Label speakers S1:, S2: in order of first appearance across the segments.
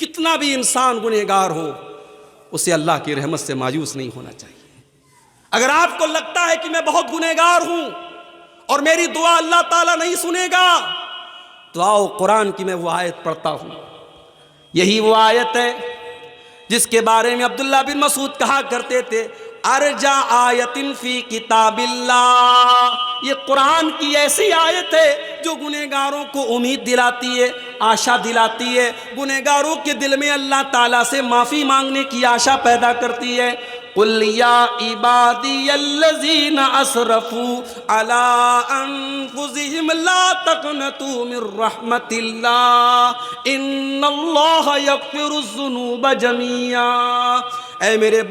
S1: कितना भी इंसान गुनहगार हो, उसे अल्लाह की रहमत से मायूस नहीं होना चाहिए। अगर आपको लगता है कि मैं बहुत गुनहगार हूं और मेरी दुआ अल्लाह ताला नहीं सुनेगा, तो आओ कुरान की मैं वो आयत पढ़ता हूं। यही वो आयत है जिसके बारे में अब्दुल्ला बिन मसूद कहा करते थे, अर्जा आयतिन फी किताबिल्लाह। ये कुरान की ऐसी आयत है जो गुनहगारों को उम्मीद दिलाती है, आशा दिलाती है। गुनहगारों के दिल में अल्लाह ताला से माफ़ी मांगने की आशा पैदा करती है। कुल या इबादियल्लज़ीना असरफू अला अनफुसिहिम ला तक़नतू मिर रहमतिल्लाह इन्नल्लाह यग़फ़िरुज़्ज़ुनूब जमीआ। ऐ मेरे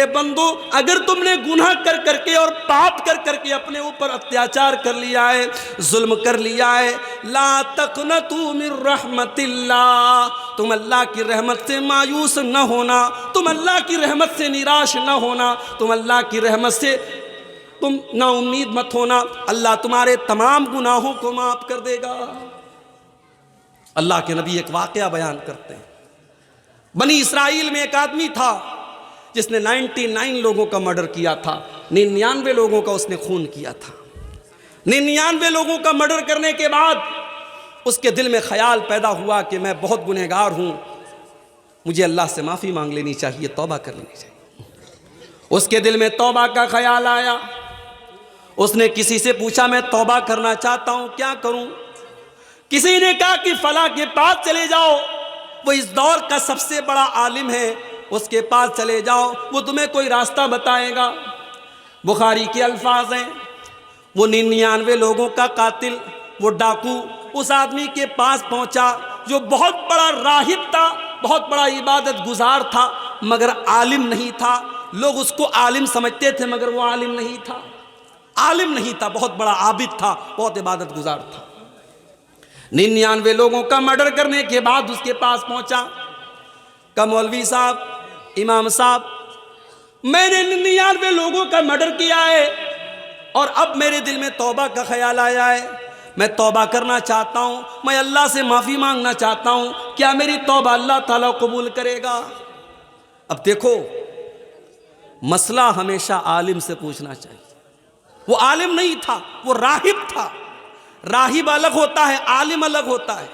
S1: बंदो, अगर तुमने गुनाह कर करके और पाप कर करके अपने ऊपर अत्याचार कर लिया है, जुल्म कर लिया है, ला तक़नतू मिर रहमतिल्लाह, तुम अल्लाह की रहमत से मायूस न होना, तुम अल्लाह की रहमत से निराश न होना, तुम अल्लाह की रहमत से तुम ना उम्मीद मत होना। अल्लाह तुम्हारे तमाम गुनाहों को माफ़ कर देगा। अल्लाह के नबी एक वाक़या बयान करते हैं। बनी इसराइल में एक आदमी था जिसने 99 लोगों का मर्डर किया था, 99 लोगों का उसने खून किया था। 99 लोगों का मर्डर करने के बाद उसके दिल में ख्याल पैदा हुआ कि मैं बहुत गुनहगार हूँ, मुझे अल्लाह से माफ़ी मांग लेनी चाहिए, तौबा कर लेनी चाहिए। उसके दिल में तौबा का ख्याल आया। उसने किसी से पूछा, मैं तौबा करना चाहता हूँ, क्या करूँ? किसी ने कहा कि फला के पास चले जाओ, वो इस दौर का सबसे बड़ा आलिम है, उसके पास चले जाओ, वो तुम्हें कोई रास्ता बताएगा। बुखारी के अल्फाज हैं, वो 99 लोगों का कातिल, वो डाकू उस आदमी के पास पहुंचा जो बहुत बड़ा राहिब था, बहुत बड़ा इबादत गुजार था, मगर आलिम नहीं था। लोग उसको आलिम समझते थे मगर वो आलिम नहीं था, आलिम नहीं था, बहुत बड़ा आबिद था, बहुत इबादत गुजार था। 99 लोगों का मर्डर करने के बाद उसके पास पहुंचा, का मौलवी साहब, इमाम साहब, मैंने 99 लोगों का मर्डर किया है और अब मेरे दिल में तौबा का ख्याल आया है, मैं तौबा करना चाहता हूँ, मैं अल्लाह से माफ़ी मांगना चाहता हूँ, क्या मेरी तौबा अल्लाह ताला कबूल करेगा? अब देखो, मसला हमेशा आलिम से पूछना चाहिए। वो आलिम नहीं था, वो राहिब था। राहिब अलग होता है, आलिम अलग होता है।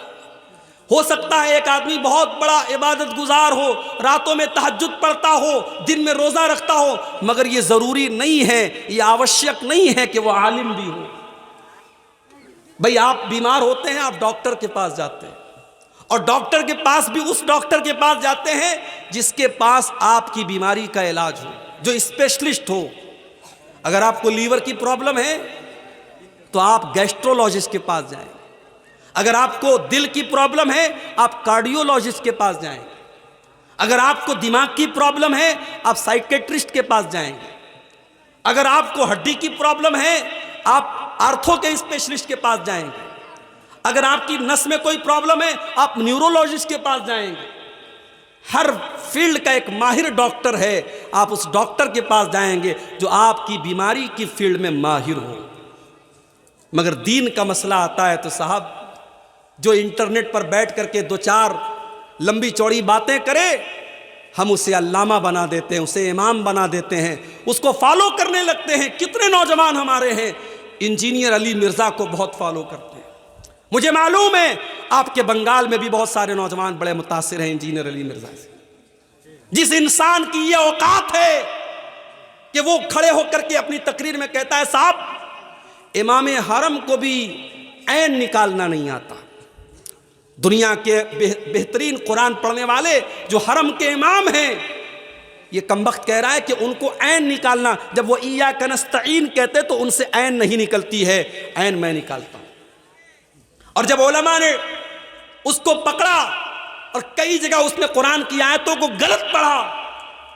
S1: हो सकता है एक आदमी बहुत बड़ा इबादत गुजार हो, रातों में तहज्जुद पढ़ता हो, दिन में रोज़ा रखता हो, मगर ये ज़रूरी नहीं है, ये आवश्यक नहीं है कि वो आलिम भी हो। भाई आप बीमार होते हैं, आप डॉक्टर के पास जाते हैं, और डॉक्टर के पास भी उस डॉक्टर के पास जाते हैं जिसके पास आपकी बीमारी का इलाज हो, जो स्पेशलिस्ट हो। अगर आपको लीवर की प्रॉब्लम है तो आप गैस्ट्रोलॉजिस्ट के पास जाएं। अगर आपको दिल की प्रॉब्लम है आप कार्डियोलॉजिस्ट के पास जाएंगे। अगर आपको दिमाग की प्रॉब्लम है आप साइकेट्रिस्ट के पास जाएंगे। अगर आपको हड्डी की प्रॉब्लम है आप आर्थो के स्पेशलिस्ट के पास जाएंगे। अगर आपकी नस में कोई प्रॉब्लम है आप न्यूरोलॉजिस्ट के पास जाएंगे। हर फील्ड का एक माहिर डॉक्टर है, आप उस डॉक्टर के पास जाएंगे जो आपकी बीमारी की फील्ड में माहिर हो। मगर दीन का मसला आता है तो साहब, जो इंटरनेट पर बैठ करके 2-4 लंबी चौड़ी बातें करे, हम उसे अल्लामा बना देते हैं, उसे इमाम बना देते हैं, उसको फॉलो करने लगते हैं। कितने नौजवान हमारे हैं इंजीनियर अली मिर्ज़ा को बहुत फॉलो करते हैं। मुझे मालूम है आपके बंगाल में भी बहुत सारे नौजवान बड़े मुतासिर हैं इंजीनियर अली मिर्ज़ा से। जिस इंसान की ये औकात है कि वो खड़े होकर के अपनी तकरीर में कहता है, साहब इमाम हरम को भी ऐन निकालना नहीं आता। दुनिया के बेहतरीन कुरान पढ़ने वाले जो हरम के इमाम हैं, ये कमबख्त कह रहा है कि उनको ऐन निकालना, जब वो इय्याका नस्तईन कहते तो उनसे ऐन नहीं निकलती है, ऐन मैं निकालता हूं। और जब उलमा ने उसको पकड़ा और कई जगह उसने कुरान की आयतों को गलत पढ़ा,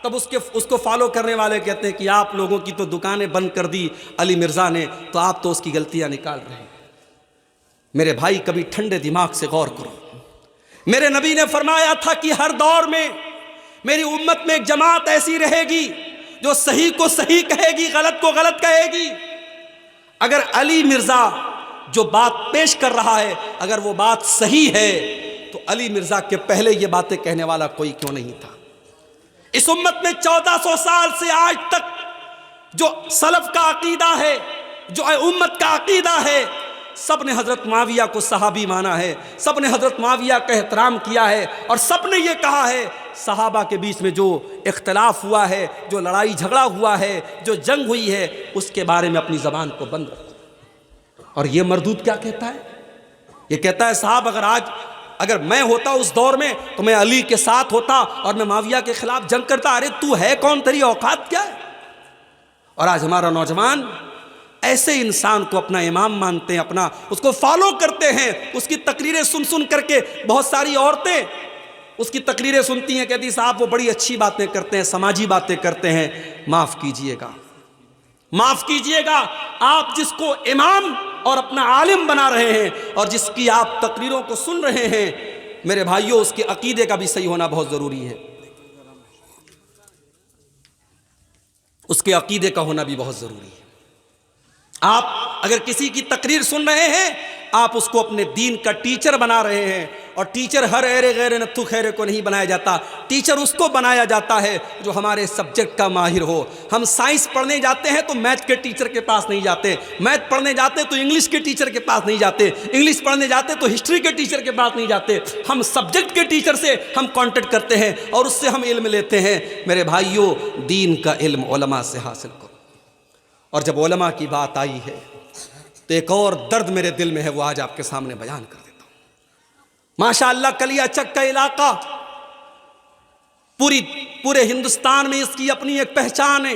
S1: तब उसको फॉलो करने वाले कहते हैं कि आप लोगों की तो दुकानें बंद कर दी अली मिर्ज़ा ने, तो आप तो उसकी गलतियां निकाल रहे हैं। मेरे भाई, कभी ठंडे दिमाग से गौर करो। मेरे नबी ने फरमाया था कि हर दौर में मेरी उम्मत में एक जमात ऐसी रहेगी जो सही को सही कहेगी, गलत को गलत कहेगी। अगर अली मिर्ज़ा जो बात पेश कर रहा है अगर वो बात सही है तो अली मिर्जा के पहले ये बातें कहने वाला कोई क्यों नहीं था। इस उम्मत में 1400 साल से आज तक जो सलफ का अकीदा है, जो उम्मत का अकीदा है, सब ने हजरत मुआविया को सहाबी माना है, सब ने हजरत मुआविया का एहतराम किया है, और सब ने ये कहा है सहाबा के बीच में जो इख्तलाफ हुआ है, जो लड़ाई झगड़ा हुआ है, जो जंग हुई है, उसके बारे में अपनी ज़बान को बंद रखो। और ये मरदूद क्या कहता है? ये कहता है साहब अगर मैं होता उस दौर में तो मैं अली के साथ होता और मैं मुआविया के खिलाफ जंग करता। अरे तू है कौन, तेरी औकात क्या है? और आज हमारा नौजवान ऐसे इंसान को अपना इमाम मानते हैं, अपना उसको फॉलो करते हैं। उसकी तकरीरें सुन सुन करके बहुत सारी औरतें उसकी तकरीरें सुनती हैं, कहती साहब वो बड़ी अच्छी बातें करते हैं, समाजी बातें करते हैं। माफ़ कीजिएगा, माफ़ कीजिएगा, आप जिसको इमाम और अपना आलिम बना रहे हैं और जिसकी आप तकरीरों को सुन रहे हैं, मेरे भाइयों, उसके अकीदे का भी सही होना बहुत ज़रूरी है। उसके अकीदे का होना भी बहुत ज़रूरी है। आप अगर किसी की तकरीर सुन रहे हैं, आप उसको अपने दीन का टीचर बना रहे हैं। और टीचर हर एरे गैर नत्थु खैरे को नहीं बनाया जाता, टीचर उसको बनाया जाता है जो हमारे सब्जेक्ट का माहिर हो। हम साइंस पढ़ने जाते हैं तो मैथ के टीचर के पास नहीं जाते, मैथ पढ़ने जाते तो इंग्लिश के टीचर के पास नहीं जाते, इंग्लिश पढ़ने जाते तो हिस्ट्री के टीचर के पास नहीं जाते। हम सब्जेक्ट के टीचर से हम कॉन्टेक्ट करते हैं और उससे हम इल्म लेते हैं। मेरे भाइयों, दीन का इल्म उलमा से हासिल करो। और जब उलमा की बात आई है तो एक और दर्द मेरे दिल में है, वो आज आपके सामने बयान कर देता हूं। माशाअल्लाह कलियाचक का इलाका पूरे हिंदुस्तान में इसकी अपनी एक पहचान है।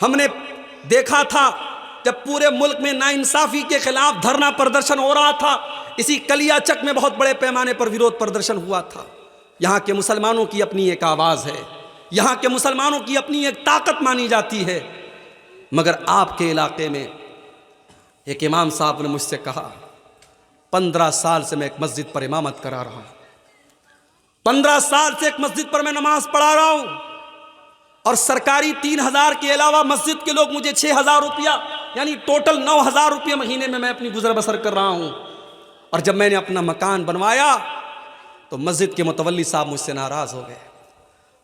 S1: हमने देखा था जब पूरे मुल्क में नाइंसाफी के खिलाफ धरना प्रदर्शन हो रहा था, इसी कलियाचक में बहुत बड़े पैमाने पर विरोध प्रदर्शन हुआ था। यहाँ के मुसलमानों की अपनी एक आवाज़ है, यहाँ के मुसलमानों की अपनी एक ताकत मानी जाती है। मगर आपके इलाके में एक इमाम साहब ने मुझसे कहा, 15 साल से मैं एक मस्जिद पर इमामत करा रहा हूँ, 15 साल से एक मस्जिद पर मैं नमाज पढ़ा रहा हूँ, और सरकारी 3000 के अलावा मस्जिद के लोग मुझे 6000 रुपया, यानी टोटल 9000 रुपये महीने में मैं अपनी गुजर बसर कर रहा हूँ। और जब मैंने अपना मकान बनवाया तो मस्जिद के मुतवल्ली साहब मुझसे नाराज़ हो गए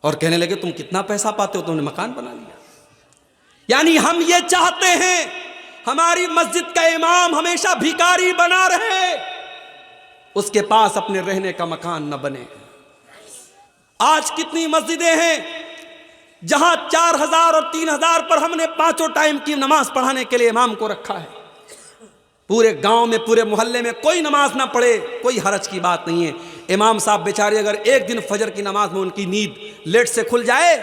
S1: और कहने लगे तुम कितना पैसा पाते हो, तुमने मकान बना लिया। यानी हम ये चाहते हैं हमारी मस्जिद का इमाम हमेशा भिखारी बना रहे, उसके पास अपने रहने का मकान न बने। आज कितनी मस्जिदें हैं जहां 4000 और 3000 पर हमने 5 टाइम की नमाज पढ़ाने के लिए इमाम को रखा है। पूरे गांव में, पूरे मोहल्ले में कोई नमाज ना पढ़े, कोई हरज की बात नहीं है। इमाम साहब बेचारे अगर एक दिन फजर की नमाज में उनकी नींद लेट से खुल जाए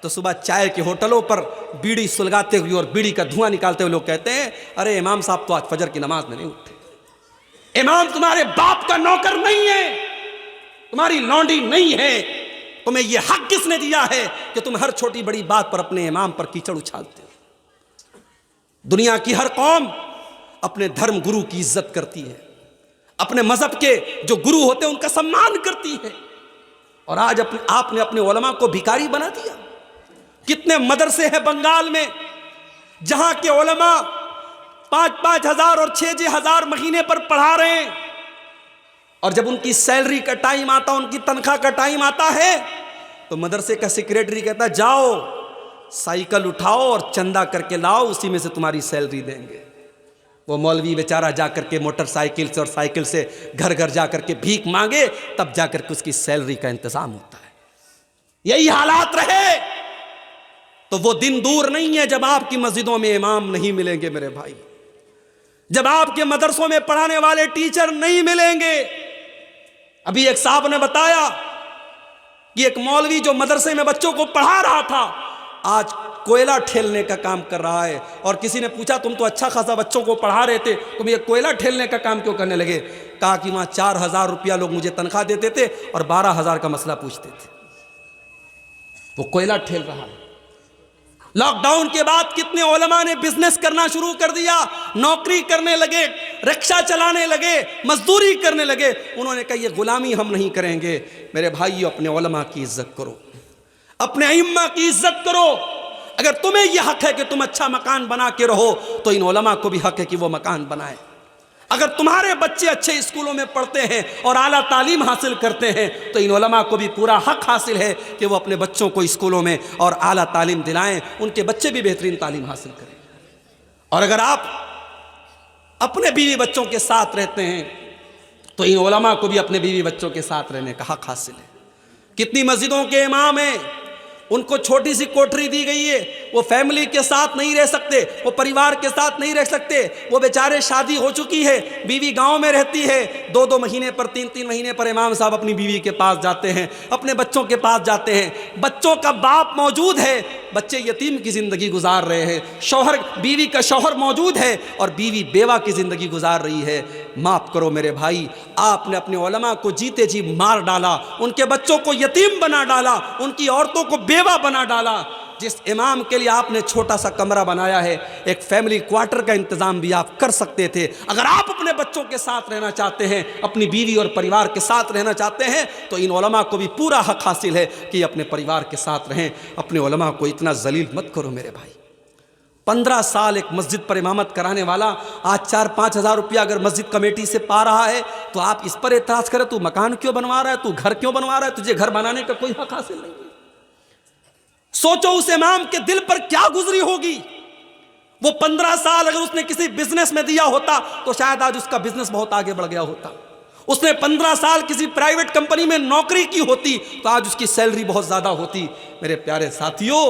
S1: तो सुबह चाय के होटलों पर बीड़ी सुलगाते हुए और बीड़ी का धुआं निकालते हुए लोग कहते हैं अरे इमाम साहब तो आज फजर की नमाज में नहीं उठे। इमाम तुम्हारे बाप का नौकर नहीं है, तुम्हारी लौंडी नहीं है। तुम्हें यह हक किसने दिया है कि तुम हर छोटी बड़ी बात पर अपने इमाम पर कीचड़ उछालते हो? दुनिया की हर कौम अपने धर्म गुरु की इज्जत करती है, अपने मजहब के जो गुरु होते हैं उनका सम्मान करती है। और आज आपने अपने उलमा को भिखारी बना दिया। कितने मदरसे हैं बंगाल में जहां के उलमा 5-5 हजार और 6-6 हजार महीने पर पढ़ा रहे हैं, और जब उनकी सैलरी का टाइम आता, उनकी तनख्वाह का टाइम आता है तो मदरसे का सेक्रेटरी कहता है जाओ साइकिल उठाओ और चंदा करके लाओ, उसी में से तुम्हारी सैलरी देंगे। वो मौलवी बेचारा जाकर के मोटरसाइकिल से और साइकिल से घर घर जाकर के भीख मांगे, तब जाकर के उसकी सैलरी का इंतजाम होता है। यही हालात रहे तो वो दिन दूर नहीं है जब आपकी मस्जिदों में इमाम नहीं मिलेंगे मेरे भाई, जब आपके मदरसों में पढ़ाने वाले टीचर नहीं मिलेंगे। अभी एक साहब ने बताया कि एक मौलवी जो मदरसे में बच्चों को पढ़ा रहा था आज कोयला ठेलने का काम कर रहा है। और किसी ने पूछा तुम तो अच्छा खासा बच्चों को पढ़ा रहे थे, तुम ये कोयला ठेलने का काम क्यों करने लगे? कहा कि वहां 4000 रुपया लोग मुझे तनख्वाह देते थे और 12000 का मसला पूछते थे। वो कोयला ठेल रहा है। लॉकडाउन के बाद कितने उलमा ने बिजनेस करना शुरू कर दिया, नौकरी करने लगे, रिक्शा चलाने लगे, मजदूरी करने लगे। उन्होंने कहा ये गुलामी हम नहीं करेंगे। मेरे भाइयों, अपने उलमा की इज्जत करो, अपने अइम्मा की इज्जत करो। अगर तुम्हें यह हक है कि तुम अच्छा मकान बना के रहो तो इन उलमा को भी हक है कि वो मकान बनाए। अगर तुम्हारे बच्चे अच्छे स्कूलों में पढ़ते हैं और आला तालीम हासिल करते हैं तो इन उलमा को भी पूरा हक हासिल है कि वो अपने बच्चों को स्कूलों में और आला तालीम दिलाएं, उनके बच्चे भी बेहतरीन तालीम हासिल करें। और अगर आप अपने बीवी बच्चों के साथ रहते हैं तो इन उलमा को भी अपने बीवी बच्चों के साथ रहने का हक हासिल है। कितनी मस्जिदों के इमाम हैं, उनको छोटी सी कोठरी दी गई है, वो फैमिली के साथ नहीं रह सकते, वो परिवार के साथ नहीं रह सकते, वो बेचारे शादी हो चुकी है, बीवी गांव में रहती है, 2-2 महीने पर 3-3 महीने पर इमाम साहब अपनी बीवी के पास जाते हैं, अपने बच्चों के पास जाते हैं, बच्चों का बाप मौजूद है, बच्चे यतीम की ज़िंदगी गुजार रहे हैं, शौहर बीवी का शौहर मौजूद है और बीवी बेवा की ज़िंदगी गुजार रही है। माफ़ करो मेरे भाई, आपने अपने उलमा को जीते जी मार डाला, उनके बच्चों को यतीम बना डाला, उनकी औरतों को बेवा बना डाला। जिस इमाम के लिए आपने छोटा सा कमरा बनाया है, एक फैमिली क्वार्टर का इंतज़ाम भी आप कर सकते थे। अगर आप अपने बच्चों के साथ रहना चाहते हैं, अपनी बीवी और परिवार के साथ रहना चाहते हैं तो इन उलमा को भी पूरा हक हासिल है कि अपने परिवार के साथ रहें। अपने उलमा को इतना जलील मत करो मेरे भाई। 15 साल एक मस्जिद पर इमामत कराने वाला आज 4-5 हज़ार रुपया अगर मस्जिद कमेटी से पा रहा है तो आप इस पर एतराज़ करें, तू मकान क्यों बनवा रहा है, तू घर क्यों बनवा रहा है, तुझे घर बनाने का कोई हक हासिल नहीं है। सोचो उस इमाम के दिल पर क्या गुजरी होगी। वो 15 साल अगर उसने किसी बिजनेस में दिया होता तो शायद आज उसका बिजनेस बहुत आगे बढ़ गया होता। उसने 15 साल किसी प्राइवेट कंपनी में नौकरी की होती तो आज उसकी सैलरी बहुत ज्यादा होती। मेरे प्यारे साथियों,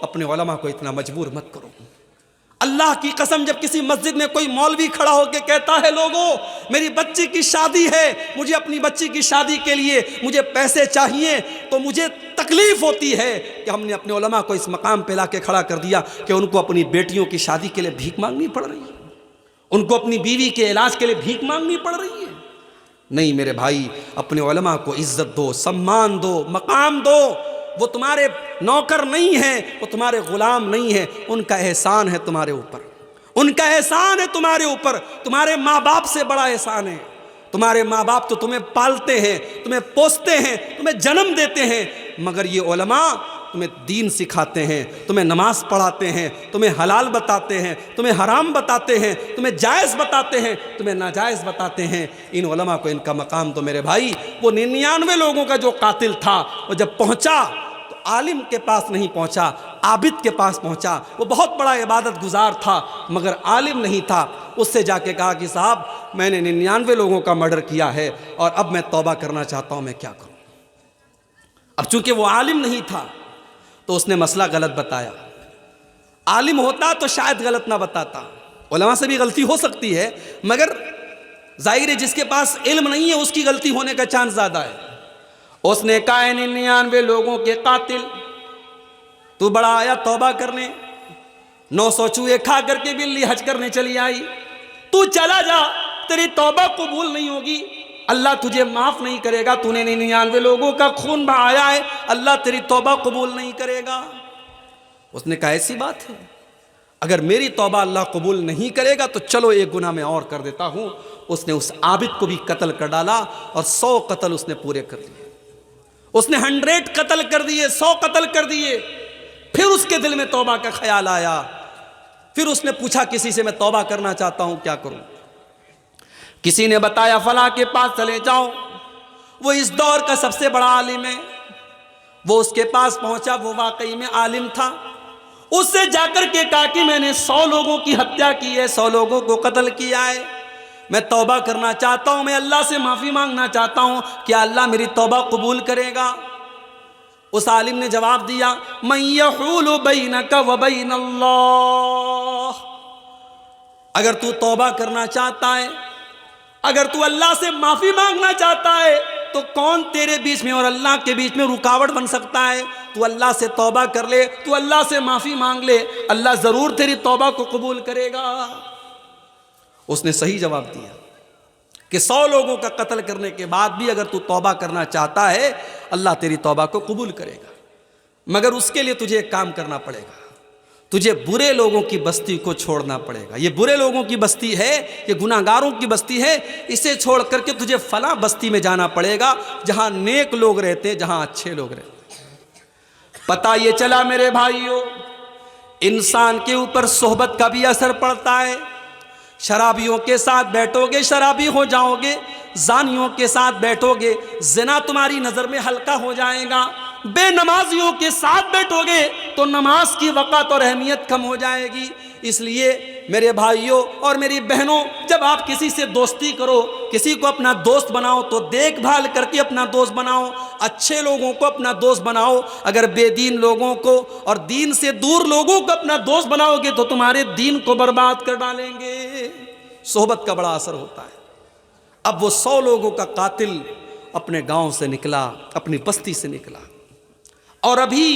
S1: अपने उलमा को इतना मजबूर मत करो। अल्लाह की कसम, जब किसी मस्जिद में कोई मौलवी खड़ा होकर कहता है लोगों मेरी बच्ची की शादी है, मुझे अपनी बच्ची की शादी के लिए मुझे पैसे चाहिए, तो मुझे तकलीफ होती है कि हमने अपने उलमा को इस मकाम पे लाके खड़ा कर दिया कि उनको अपनी बेटियों की शादी के लिए भीख मांगनी पड़ रही है, उनको अपनी बीवी के इलाज के लिए भीख मांगनी पड़ रही है। नहीं मेरे भाई, अपने उलमा को इज्जत दो, सम्मान दो, मकाम दो। वो तुम्हारे नौकर नहीं हैं, वो तुम्हारे गुलाम नहीं हैं, उनका एहसान है तुम्हारे ऊपर, उनका एहसान है तुम्हारे ऊपर। तुम्हारे माँ बाप से बड़ा एहसान है। तुम्हारे माँ बाप तो तुम्हें पालते हैं, तुम्हें पोसते हैं, तुम्हें जन्म देते हैं, मगर ये उलमा तुम्हें दीन सिखाते हैं, तुम्हें नमाज पढ़ाते हैं, तुम्हें हलाल बताते हैं, तुम्हें हराम बताते हैं, तुम्हें जायज़ बताते हैं, तुम्हें नाजायज़ बताते हैं। इन उलमा को इनका मकाम तो मेरे भाई, वो 99 लोगों का जो कातिल था वो जब पहुँचा तो आलिम के पास नहीं पहुँचा, आबिद के पास पहुँचा। वो बहुत बड़ा इबादत गुजार था मगर आलिम नहीं था। उससे जाके कहा कि साहब मैंने 99 लोगों का मर्डर किया है और अब मैं तौबा करना चाहता हूँ, मैं क्या करूँ। अब चूंकि वो आलिम नहीं था तो उसने मसला गलत बताया। आलिम होता तो शायद गलत ना बताता, उलमा से भी गलती हो सकती है, मगर जाहिर है जिसके पास इल्म नहीं है उसकी गलती होने का चांस ज़्यादा है। उसने कहा 99 लोगों के कातिल, तू बड़ा आया तौबा करने, 900 चूहे खा करके बिल्ली हज करने चली आई, तू चला जा, तेरी तौबा कबूल नहीं होगी, अल्लाह तुझे माफ़ नहीं करेगा। तूने 99 लोगों का खून बहाया है, अल्लाह तेरी तौबा कबूल नहीं करेगा। उसने कहा ऐसी बात है, अगर मेरी तौबा अल्लाह कबूल नहीं करेगा तो चलो एक गुनाह मैं और कर देता हूँ। उसने उस आबिद को भी कत्ल कर डाला और 100 कत्ल उसने पूरे कर दिए। उसने 100 कत्ल कर दिए, 100 कत्ल कर दिए। फिर उसके दिल में तौबा का ख्याल आया। फिर उसने पूछा किसी से, मैं तौबा करना चाहता हूँ, क्या करूँ। किसी ने बताया फला के पास चले जाओ, वो इस दौर का सबसे बड़ा आलिम है। वो उसके पास पहुंचा, वो वाकई में आलिम था। उससे जाकर के कहा कि मैंने 100 लोगों की हत्या की है, 100 लोगों को कत्ल किया है, मैं तौबा करना चाहता हूं, मैं अल्लाह से माफ़ी मांगना चाहता हूं, क्या अल्लाह मेरी तौबा कबूल करेगा। उस आलिम ने जवाब दिया, मन यहूलु बैनका व बैन अल्लाह, अगर तू तौबा करना चाहता है, अगर तू अल्लाह से माफ़ी मांगना चाहता है तो कौन तेरे बीच में और अल्लाह के बीच में रुकावट बन सकता है। तू अल्लाह से तौबा कर ले, तू अल्लाह से माफ़ी मांग ले, अल्लाह ज़रूर तेरी तौबा को कबूल करेगा। उसने सही जवाब दिया कि 100 लोगों का कत्ल करने के बाद भी अगर तू तौबा करना चाहता है अल्लाह तेरी तौबा को कबूल करेगा, मगर उसके लिए तुझे एक काम करना पड़ेगा, तुझे बुरे लोगों की बस्ती को छोड़ना पड़ेगा। ये बुरे लोगों की बस्ती है, ये गुनाहगारों की बस्ती है, इसे छोड़ करके तुझे फला बस्ती में जाना पड़ेगा जहां नेक लोग रहते हैं, जहां अच्छे लोग रहते हैं। पता ये चला मेरे भाइयों, इंसान के ऊपर सोहबत का भी असर पड़ता है। शराबियों के साथ बैठोगे शराबी हो जाओगे, जानियों के साथ बैठोगे जिना तुम्हारी नज़र में हल्का हो जाएगा, बेनमाजियों के साथ बैठोगे तो नमाज की वक़्त और अहमियत कम हो जाएगी। इसलिए मेरे भाइयों और मेरी बहनों, जब आप किसी से दोस्ती करो, किसी को अपना दोस्त बनाओ तो देखभाल करके अपना दोस्त बनाओ, अच्छे लोगों को अपना दोस्त बनाओ। अगर बेदीन लोगों को और दीन से दूर लोगों को अपना दोस्त बनाओगे तो तुम्हारे दीन को बर्बाद कर डालेंगे। सोहबत का बड़ा असर होता है। अब वो 100 लोगों का कातिल अपने गांव से निकला, अपनी बस्ती से निकला, और अभी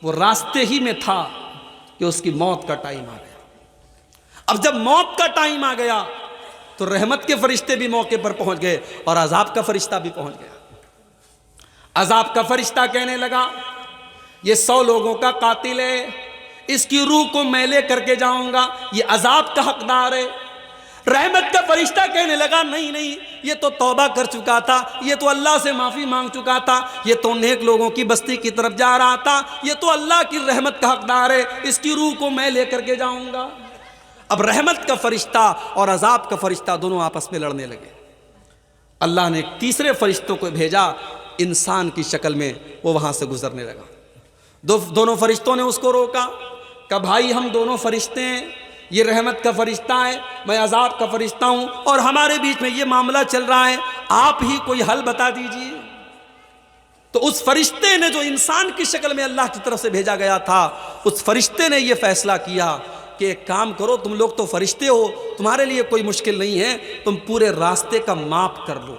S1: वो रास्ते ही में था कि उसकी मौत का टाइम आ गया। अब जब मौत का टाइम आ गया तो रहमत के फरिश्ते भी मौके पर पहुंच गए और अजाब का फरिश्ता भी पहुंच गया। अजाब का फरिश्ता कहने लगा, ये 100 लोगों का कातिल है, इसकी रूह को मैं ले करके जाऊंगा, ये अजाब का हकदार है। रहमत का फरिश्ता कहने लगा, नहीं नहीं, ये तो तौबा कर चुका था, ये तो अल्लाह से माफ़ी मांग चुका था, ये तो नेक लोगों की बस्ती की तरफ जा रहा था, ये तो अल्लाह की रहमत का हकदार है, इसकी रूह को मैं लेकर के जाऊंगा। अब रहमत का फरिश्ता और अजाब का फरिश्ता दोनों आपस में लड़ने लगे। अल्लाह ने एक तीसरे फरिश्तों को भेजा, इंसान की शक्ल में, वो वहाँ से गुजरने लगा। दोनों फरिश्तों ने उसको रोका, कहा भाई हम दोनों फरिश्ते हैं, ये रहमत का फरिश्ता है, मैं अजाब का फरिश्ता हूँ, और हमारे बीच में ये मामला चल रहा है, आप ही कोई हल बता दीजिए। तो उस फरिश्ते ने, जो इंसान की शक्ल में अल्लाह की तरफ से भेजा गया था, उस फरिश्ते ने यह फैसला किया कि एक काम करो, तुम लोग तो फरिश्ते हो, तुम्हारे लिए कोई मुश्किल नहीं है, तुम पूरे रास्ते का माप कर लो,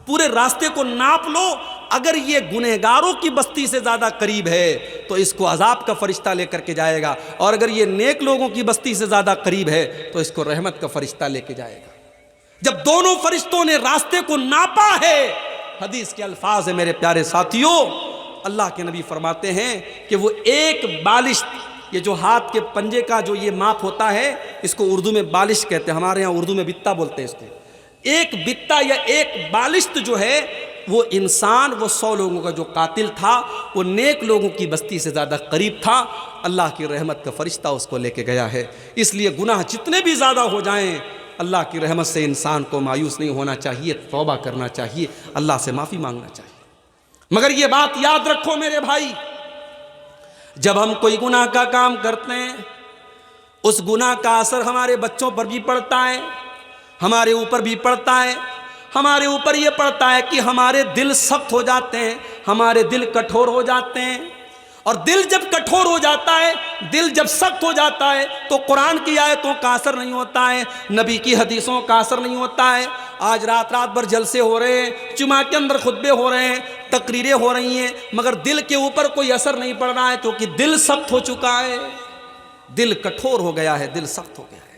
S1: पूरे रास्ते को नाप लो। अगर ये गुनहगारों की बस्ती से ज़्यादा करीब है तो इसको अजाब का फरिश्ता लेकर के जाएगा, और अगर ये नेक लोगों की बस्ती से ज़्यादा करीब है तो इसको रहमत का फरिश्ता लेके जाएगा। जब दोनों फरिश्तों ने रास्ते को नापा है, हदीस के अल्फाज है मेरे प्यारे साथियों, अल्लाह के नबी फरमाते हैं कि वो एक बालिश, ये जो हाथ के पंजे का जो ये माप होता है, इसको उर्दू में बालिश कहते हैं, हमारे यहाँ उर्दू में बित्ता बोलते हैं इसको। एक बित्ता या एक बालिश्त जो है, वो इंसान, वो 100 लोगों का जो कातिल था, वो नेक लोगों की बस्ती से ज़्यादा करीब था। अल्लाह की रहमत का फरिश्ता उसको लेके गया है। इसलिए गुनाह जितने भी ज़्यादा हो जाएं, अल्लाह की रहमत से इंसान को मायूस नहीं होना चाहिए, तौबा करना चाहिए, अल्लाह से माफ़ी मांगना चाहिए। मगर ये बात याद रखो मेरे भाई, जब हम कोई गुनाह का काम करते हैं, उस गुनाह का असर हमारे बच्चों पर भी पड़ता है, हमारे ऊपर भी पड़ता है। हमारे ऊपर ये पड़ता है कि हमारे दिल सख्त हो जाते हैं, हमारे दिल कठोर हो जाते हैं। और दिल जब कठोर हो जाता है, दिल जब सख्त हो जाता है, तो कुरान की आयतों का असर नहीं होता है, नबी की हदीसों का असर नहीं होता है। आज रात रात भर जलसे हो रहे हैं, जुमा के अंदर खुतबे हो रहे हैं, तकरीरें हो रही हैं, मगर दिल के ऊपर कोई असर नहीं पड़ रहा है, क्योंकि दिल सख्त हो चुका है, दिल कठोर हो गया है, दिल सख्त हो गया है।